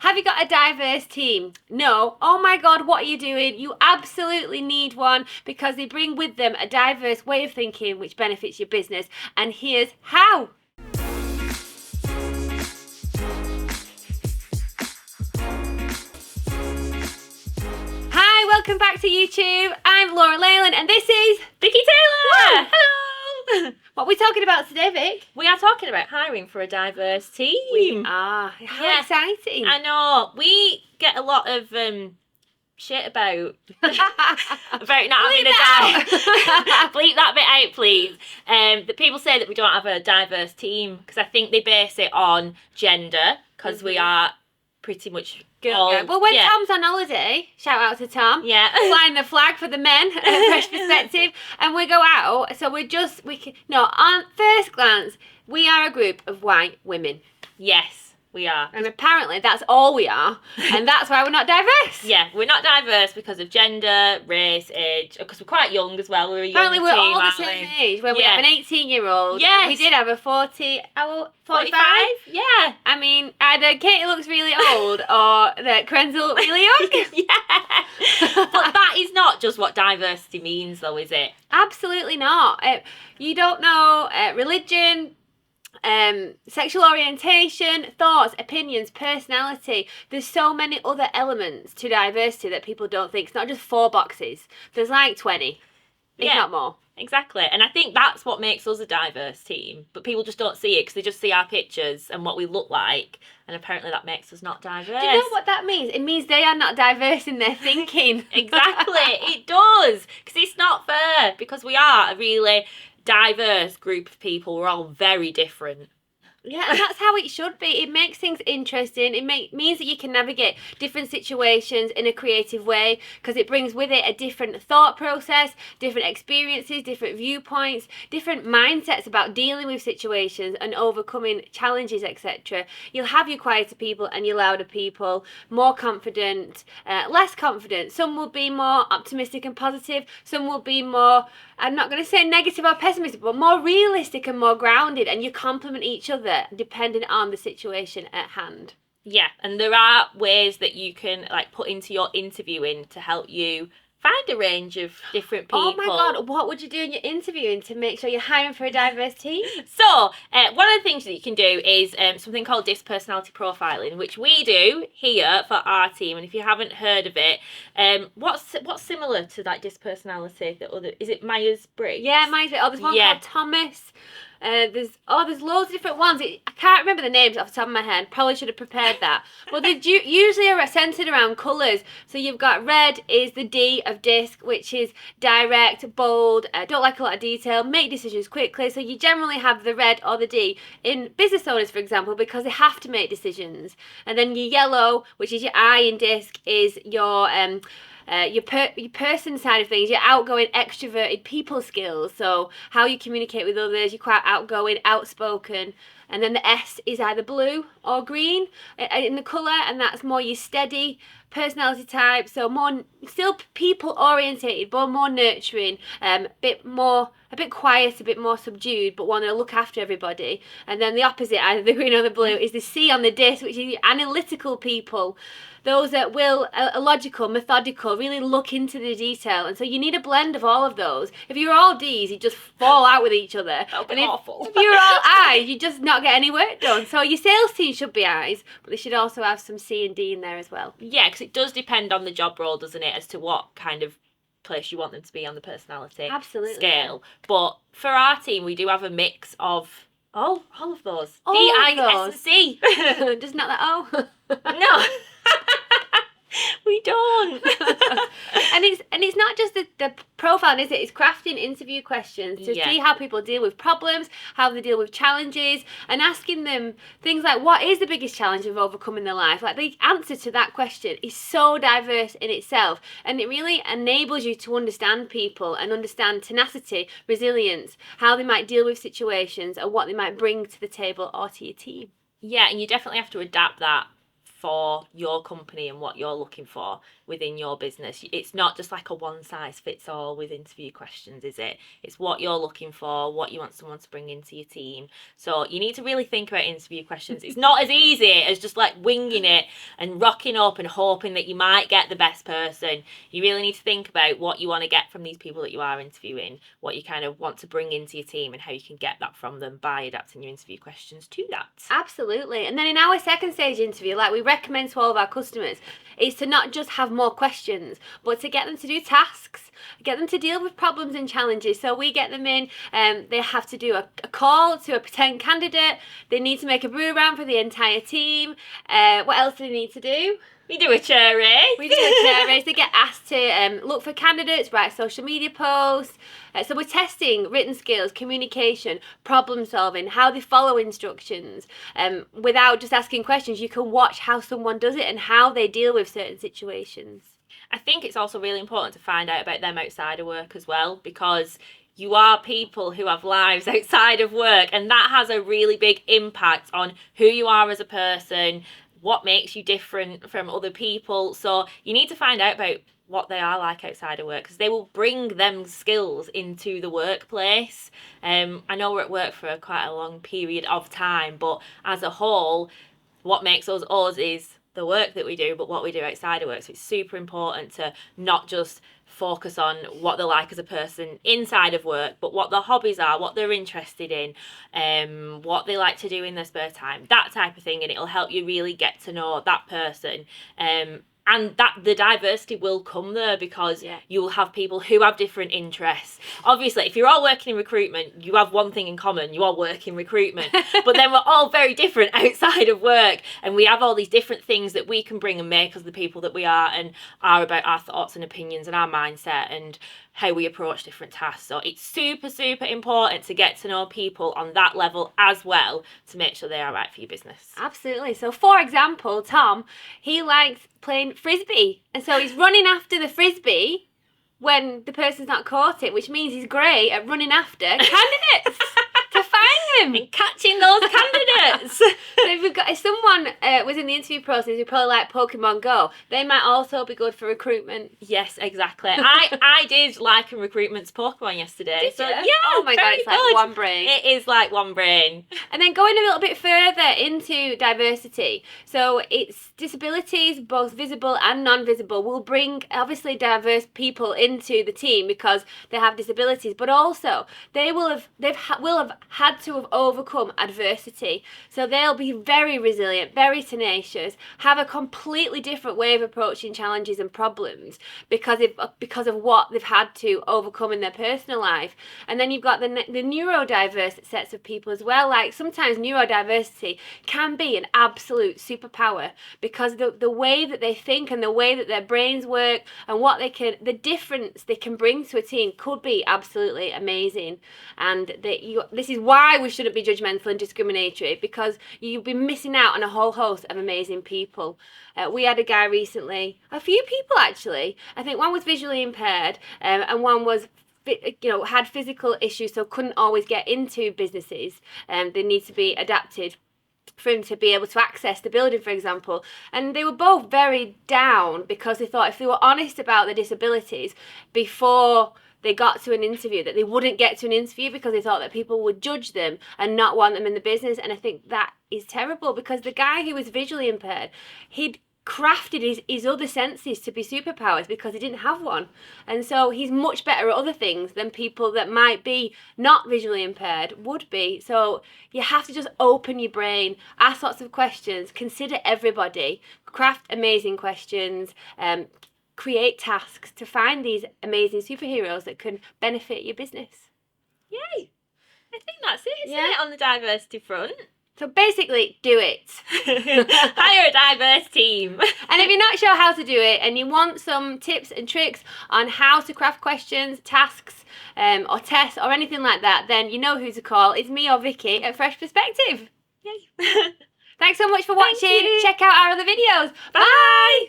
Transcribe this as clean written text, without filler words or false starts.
Have you got a diverse team? No. Oh my God, what are you doing? You absolutely need one because they bring with them a diverse way of thinking which benefits your business. And here's how. Hi, welcome back to YouTube. I'm Laura Leyland and this is Vicky Taylor! Woo! Hello! What are we talking about today, Vic? We are talking about hiring for a diverse team. We are. How exciting. I know. We get a lot of shit about not having a bleep that bit out, please. That people say that we don't have a diverse team because I think they base it on gender because we are pretty much Well, when Tom's on holiday, shout out to Tom. Yeah. Flying the flag for the men, fresh perspective, and we go out. So on first glance, we are a group of white women. Yes, we are. And apparently that's all we are, and that's why we're not diverse. Yeah, we're not diverse because of gender, race, age, because we're quite young as well. We're a young Apparently we're team, all the same age. When we have an 18-year-old, yes. We did have a 45? Yeah. I mean, either Katie looks really old or that Krenzel look really young. Yeah. But that is not just what diversity means, though, is it? Absolutely not. You don't know religion, sexual orientation, thoughts, opinions, personality. There's so many other elements to diversity that people don't think. It's not just 4 boxes. There's like 20, if not more. Exactly. And I think that's what makes us a diverse team. But people just don't see it because they just see our pictures and what we look like. And apparently that makes us not diverse. Do you know what that means? It means they are not diverse in their thinking. Exactly. It does. Because it's not fair. Because we are a really diverse group of people. We're all very different. Yeah, and that's how it should be. It makes things interesting. It means that you can navigate different situations in a creative way because it brings with it a different thought process, different experiences, different viewpoints, different mindsets about dealing with situations and overcoming challenges, etc. You'll have your quieter people and your louder people, more confident, less confident. Some will be more optimistic and positive. Some will be more, I'm not going to say negative or pessimistic, but more realistic and more grounded, and you complement each other depending on the situation at hand. Yeah, and there are ways that you can put into your interviewing to help you find a range of different people. Oh my God, what would you do in your interviewing to make sure you're hiring for a diverse team? So, one of the things that you can do is something called DISC personality profiling, which we do here for our team. And if you haven't heard of it, what's similar to that DISC personality? Is it Myers-Briggs? Yeah, Myers-Briggs. Oh, there's one called Thomas. There's loads of different ones. I can't remember the names off the top of my head. Probably should have prepared that. But they usually are centered around colours. So you've got red is the D of DISC, which is direct, bold, don't like a lot of detail, make decisions quickly. So you generally have the red or the D in business owners, for example, because they have to make decisions. And then your yellow, which is your I in DISC, is your person side of things, your outgoing, extroverted people skills. So how you communicate with others, you're quite outgoing, outspoken. And then the S is either blue or green in the colour, and that's more your steady personality type. So more, still people orientated, but more nurturing, a bit quiet, a bit more subdued, but want to look after everybody. And then the opposite, either the green or the blue, is the C on the disc, which is analytical people. Those that are logical, methodical, really look into the detail. And so you need a blend of all of those. If you're all D's, you just fall out with each other. That would be awful. If you're all I's, you just not get any work done. So your sales team should be I's, but they should also have some C and D in there as well. Yeah, because it does depend on the job role, doesn't it, as to what kind of place you want them to be on the personality scale. But for our team, we do have a mix of all of those. D, I, S, and C. Just not that O. No. We don't. and it's not just the profile, is it? It's crafting interview questions to see how people deal with problems, how they deal with challenges, and asking them things like, what is the biggest challenge of overcoming their life? Like, the answer to that question is so diverse in itself, and it really enables you to understand people and understand tenacity, resilience, how they might deal with situations, and what they might bring to the table or to your team. Yeah, and you definitely have to adapt that for your company and what you're looking for within your business. It's not just like a one size fits all with interview questions, is it? It's what you're looking for, what you want someone to bring into your team. So you need to really think about interview questions. It's not as easy as just like winging it and rocking up and hoping that you might get the best person. You really need to think about what you want to get from these people that you are interviewing, what you kind of want to bring into your team, and how you can get that from them by adapting your interview questions to that. Absolutely. And then in our second stage interview, like we recommend to all of our customers, is to not just have more questions, but to get them to do tasks, get them to deal with problems and challenges. So we get them in, they have to do a call to a pretend candidate, they need to make a brew round for the entire team. What else do they need to do? We do a chair race. We do a chair race. They get asked to look for candidates, write social media posts. So we're testing written skills, communication, problem solving, how they follow instructions. Without just asking questions, you can watch how someone does it and how they deal with certain situations. I think it's also really important to find out about them outside of work as well, because you are people who have lives outside of work, and that has a really big impact on who you are as a person, what makes you different from other people. So you need to find out about what they are like outside of work, because they will bring them skills into the workplace. I know we're at work for quite a long period of time, but as a whole, what makes us us is the work that we do, but what we do outside of work. So it's super important to not just focus on what they're like as a person inside of work, but what their hobbies are, what they're interested in, what they like to do in their spare time, that type of thing, and it'll help you really get to know that person. And that the diversity will come there, because you will have people who have different interests. Obviously, if you're all working in recruitment, you have one thing in common: you all work in recruitment. But then we're all very different outside of work, and we have all these different things that we can bring and make us the people that we are, and are about our thoughts and opinions and our mindset and how we approach different tasks. So it's super, super important to get to know people on that level as well, to make sure they are right for your business. Absolutely. So for example, Tom, he likes playing frisbee, and so he's running after the frisbee when the person's not caught it, which means he's great at running after candidates to find them and catching those candidates. So if someone was in the interview process who probably like Pokemon Go, they might also be good for recruitment. Yes, exactly. I did like a recruitment's Pokemon yesterday. Did so you? yeah, oh my god, it's like one brain. It is like one brain. And then going a little bit further into diversity, so it's disabilities, both visible and non-visible, will bring obviously diverse people into the team because they have disabilities, but also they will have had to have overcome adversity. So they'll be very resilient, very tenacious, have a completely different way of approaching challenges and problems because of what they've had to overcome in their personal life. And then you've got the neurodiverse sets of people as well. Like sometimes neurodiversity can be an absolute superpower because the way that they think and the way that their brains work and the difference they can bring to a team could be absolutely amazing. And this is why we shouldn't be judgmental and discriminatory, because you'll be missing out on a whole host of amazing people. We had a guy recently, a few people actually. I think one was visually impaired and one was had physical issues, so couldn't always get into businesses. They need to be adapted for him to be able to access the building, for example. And they were both very down because they thought if they were honest about their disabilities before they got to an interview, that they wouldn't get to an interview because they thought that people would judge them and not want them in the business. And I think that is terrible, because the guy who was visually impaired, he'd crafted his other senses to be superpowers because he didn't have one. And so he's much better at other things than people that might be not visually impaired would be. So you have to just open your brain, ask lots of questions, consider everybody, craft amazing questions, create tasks to find these amazing superheroes that can benefit your business. Yay! I think that's it, isn't it, on the diversity front? So basically, do it. Hire a diverse team. And if you're not sure how to do it and you want some tips and tricks on how to craft questions, tasks, or tests or anything like that, then you know who to call. It's me or Vicky at Fresh Perspective. Yay. Thanks so much for watching. Check out our other videos. Bye.